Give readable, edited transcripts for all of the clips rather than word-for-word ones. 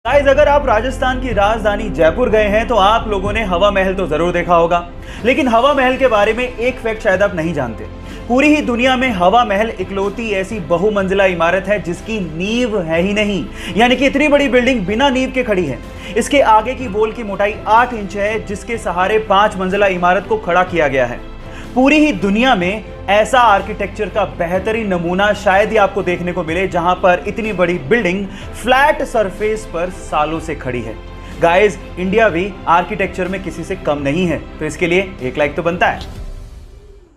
Guys, अगर आप राजस्थान की राजधानी जयपुर गए हैं तो आप लोगों ने हवा महल तो जरूर देखा होगा। लेकिन हवा महल के बारे में एक फैक्ट शायद आप नहीं जानते। पूरी ही दुनिया में हवा महल इकलौती ऐसी बहुमंजिला इमारत है जिसकी नींव है ही नहीं, यानी कि इतनी बड़ी बिल्डिंग बिना नींव के खड़ी है। इसके आगे की वॉल की मोटाई 8 इंच है, जिसके सहारे 5 मंजिला इमारत को खड़ा किया गया है। पूरी ही दुनिया में ऐसा आर्किटेक्चर का बेहतरीन नमूना शायद ही आपको देखने को मिले, जहां पर इतनी बड़ी बिल्डिंग फ्लैट सरफेस पर सालों से खड़ी है। गाइस, इंडिया भी आर्किटेक्चर में किसी से कम नहीं है, तो इसके लिए एक लाइक तो बनता है।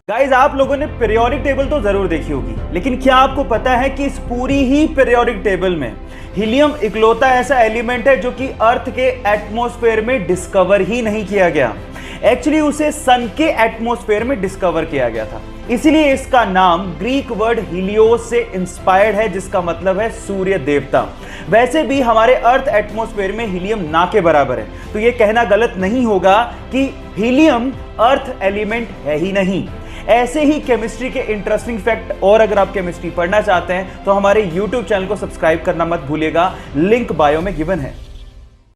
गाइस, आप लोगों ने पीरियोडिक टेबल तो जरूर देखी होगी, लेकिन क्या आपको पता है कि इस पूरी ही पीरियोडिक टेबल में हीलियम इकलौता ऐसा एलिमेंट है जो कि अर्थ के एटमॉस्फेयर में डिस्कवर ही नहीं किया गया। एक्चुअली उसे सन के एटमॉस्फेयर में डिस्कवर किया गया था, इसीलिए इसका नाम ग्रीक वर्ड हीलियोस से इंस्पायर्ड है, जिसका मतलब है सूर्य देवता। वैसे भी हमारे अर्थ एटमॉस्फेयर में हीलियम ना के बराबर है, तो यह कहना गलत नहीं होगा कि हीलियम अर्थ एलिमेंट है ही नहीं। ऐसे ही केमिस्ट्री के इंटरेस्टिंग फैक्ट और अगर आप केमिस्ट्री पढ़ना चाहते हैं तो हमारे यूट्यूब चैनल को सब्सक्राइब करना मत भूलिएगा, लिंक बायो में गिवन है।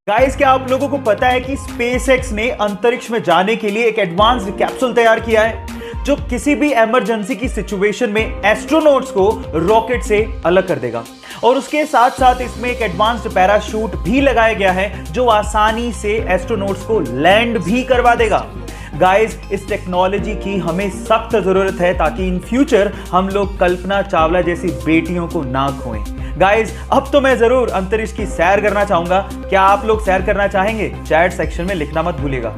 गाइस, क्या आप लोगों को पता है कि स्पेसएक्स ने अंतरिक्ष में जाने के लिए एक एडवांस्ड कैप्सूल तैयार किया है जो किसी भी इमरजेंसी की सिचुएशन में एस्ट्रोनॉट्स को रॉकेट से अलग कर देगा। और उसके साथ साथ इसमें एक एडवांस्ड पैराशूट भी लगाया गया है जो आसानी से एस्ट्रोनॉट्स को लैंड भी करवा देगा। गाइस, इस टेक्नोलॉजी की हमें सख्त जरूरत है ताकि इन फ्यूचर हम लोग कल्पना चावला जैसी बेटियों को ना खोएं। गाइस, अब तो मैं जरूर अंतरिक्ष की सैर करना चाहूंगा। क्या आप लोग सैर करना चाहेंगे? चैट सेक्शन में लिखना मत भूलिएगा।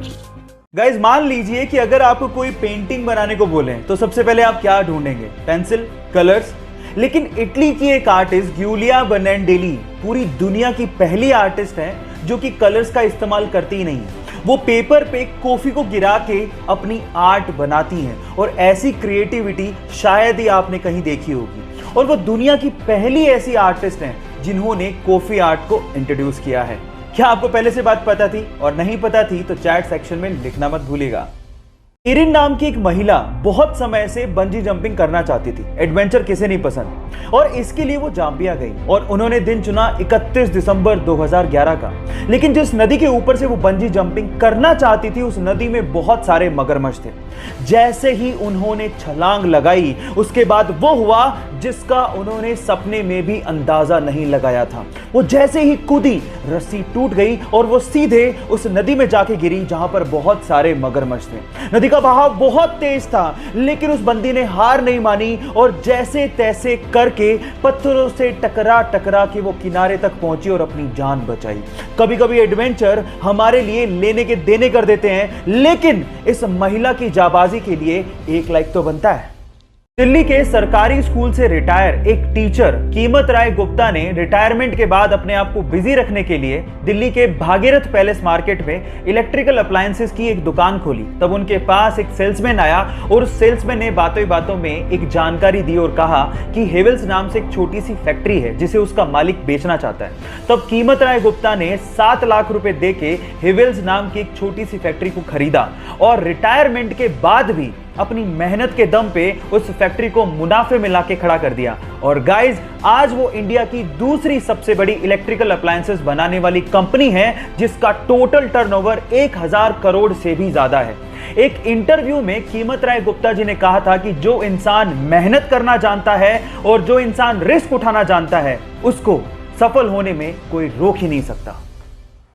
गाइस, मान लीजिए कि अगर आपको कोई पेंटिंग बनाने को बोले तो सबसे पहले आप क्या ढूंढेंगे? Pencil, colours. लेकिन इटली की एक आर्टिस्ट गिउलिया बनाडेली पूरी दुनिया की पहली आर्टिस्ट है जो कि कलर्स का इस्तेमाल करती ही नहीं है। वो पेपर पे कॉफी को गिरा के अपनी आर्ट बनाती हैं और ऐसी क्रिएटिविटी शायद ही आपने कहीं देखी होगी। और वो दुनिया की पहली ऐसी आर्टिस्ट हैं जिन्होंने कॉफी आर्ट को इंट्रोड्यूस किया है। क्या आपको पहले से बात पता थी? और नहीं पता थी तो चैट सेक्शन में लिखना मत भूलिएगा। इरिन नाम की एक महिला बहुत समय से बंजी जंपिंग करना चाहती थी। एडवेंचर किसे नहीं पसंद, और इसके लिए वो जाम्बिया गई और उन्होंने दिन चुना 31 दिसंबर 2011 का। लेकिन जिस नदी के ऊपर से वो बंजी जंपिंग करना चाहती थी उस नदी में बहुत सारे मगरमच्छ थे। जैसे ही उन्होंने छलांग लगाई उसके बाद वो हुआ जिसका उन्होंने सपने में भी अंदाजा नहीं लगाया था। वो जैसे ही कूदी, रस्सी टूट गई और वो सीधे उस नदी में जाके गिरी जहां पर बहुत सारे मगरमच्छ थे। नदी का बहाव बहुत तेज था, लेकिन उस बंदी ने हार नहीं मानी और जैसे तैसे करके पत्थरों से टकरा टकरा के वो किनारे तक पहुंची और अपनी जान बचाई। कभी कभी एडवेंचर हमारे लिए लेने के देने कर देते हैं, लेकिन इस महिला की जाबाजी के लिए एक लाइक तो बनता है। दिल्ली के सरकारी स्कूल से रिटायर एक टीचर कीमत राय गुप्ता ने रिटायरमेंट के बाद अपने आप को बिजी रखने के लिए दिल्ली के भागीरथ पैलेस मार्केट में इलेक्ट्रिकल अप्लायंसेस की एक दुकान खोली। तब उनके पास एक सेल्समैन आया और उस सेल्समैन ने बातों ही बातों में एक जानकारी दी और कहा कि हेवेल्स नाम से एक छोटी सी फैक्ट्री है जिसे उसका मालिक बेचना चाहता है। तब कीमत राय गुप्ता ने 7 लाख रुपए देके हेवेल्स नाम की एक छोटी सी फैक्ट्री को खरीदा और रिटायरमेंट के बाद भी अपनी मेहनत के दम पे उस फैक्ट्री को मुनाफे में लाके खड़ा कर दिया। और गाइस, आज वो इंडिया की दूसरी सबसे बड़ी इलेक्ट्रिकल अप्लायंसेस बनाने वाली कंपनी है जिसका टोटल टर्नओवर 1000 करोड़ से भी ज्यादा है। एक इंटरव्यू में कीमत राय गुप्ता जी ने कहा था कि जो इंसान मेहनत करना जानता है और जो इंसान रिस्क उठाना जानता है उसको सफल होने में कोई रोक ही नहीं सकता।